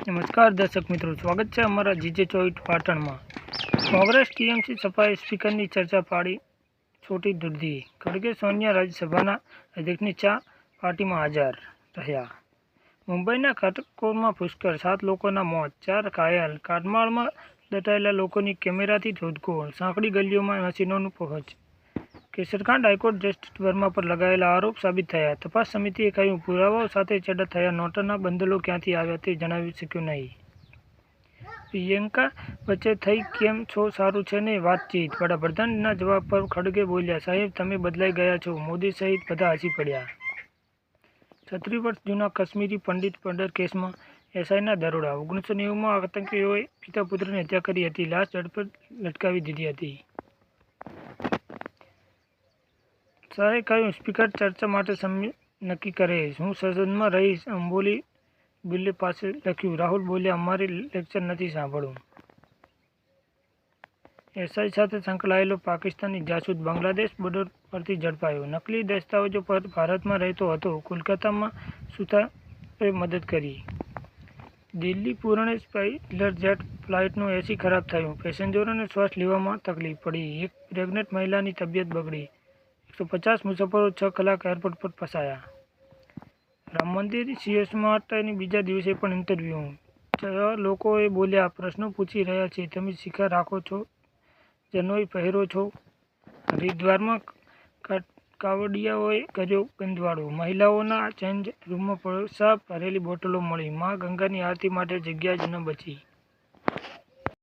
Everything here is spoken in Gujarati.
નમસ્કાર દર્શક મિત્રો, સ્વાગત છે અમારા જીજે ચોઈટ પાટણમાં। કોંગ્રેસ ટીએમસી સપાએ સ્પીકરની ચર્ચા પાડી છોટી દૂધી। ખડગે સોનિયા રાજ્યસભાના અધ્યક્ષની ચા પાર્ટીમાં હાજર રહ્યા। મુંબઈના ખટકોરમાં પુષ્કર 7 લોકોના મોત, 4 ઘાયલ। કાટમાળમાં દટાયેલા લોકોની કેમેરાથી શોધખોળ, સાંકડી ગલીઓમાં મશીનોનું પહોંચ। કેસરકાંડ હાઈકોર્ટ જસ્ટિસ વર્મા પર લગાવેલા આરોપ સાબિત થયા। તપાસ સમિતિએ કહ્યું, પુરાવાઓ સાથે ચેડા થયા। નોટોના બંડલો ક્યાંથી આવ્યા તે જણાવી શક્યું નહીં। પ્રિયંકા વચ્ચે થઈ કેમ છો સારું છે ને વાતચીત। વડાપ્રધાનના જવાબ પર ખડગે બોલ્યા, સાહેબ તમે બદલાઈ ગયા છો। મોદી સહિત બધા હસી પડ્યા। 36 વર્ષ જૂના કાશ્મીરી પંડિત મર્ડર કેસમાં એસઆઈના દરોડા। 1990માં આતંકીઓએ પિતા પુત્રની હત્યા કરી હતી। લાશ જડ પર લટકાવી દીધી હતી। શાહે કહ્યું, સ્પીકર ચર્ચા માટે સમય નક્કી કરે। હું સંસદમાં રહીશ, અંબોલી બિલ્લે પાસે લખ્યું। રાહુલ બોલ્યા, અમારે લેક્ચર નથી સાંભળવું। એસઆઈ સાથે સંકળાયેલો પાકિસ્તાની જાસૂસ બાંગ્લાદેશ બોર્ડર પરથી ઝડપાયો। નકલી દસ્તાવેજો પર ભારતમાં રહેતો હતો। કોલકાતામાં સુથારે મદદ કરી। દિલ્હી પુણે સ્પાઇસજેટ ફ્લાઇટનું એસી ખરાબ થયું। પેસેન્જરોને શ્વાસ લેવામાં તકલીફ પડી। એક પ્રેગ્નેન્ટ મહિલાની તબિયત બગડી। 150 મુસાફરો 6 કલાક એરપોર્ટ પર ફસાયા। રામ મંદિર સીએસ માટેની બીજા દિવસે પણ ઇન્ટરવ્યૂ। 6 લોકોએ બોલ્યા, પ્રશ્નો પૂછી રહ્યા છે, તમે શિખા રાખો છો, જનોઈ પહેરો છો? હરિદ્વારમાં કાવડિયાઓએ કર્યો ગંદવાળો। મહિલાઓના ચેન્જ રૂમમાં પેશાબ ભરેલી બોટલો મળી। મા ગંગાની આરતી માટે જગ્યા જ ન બચી।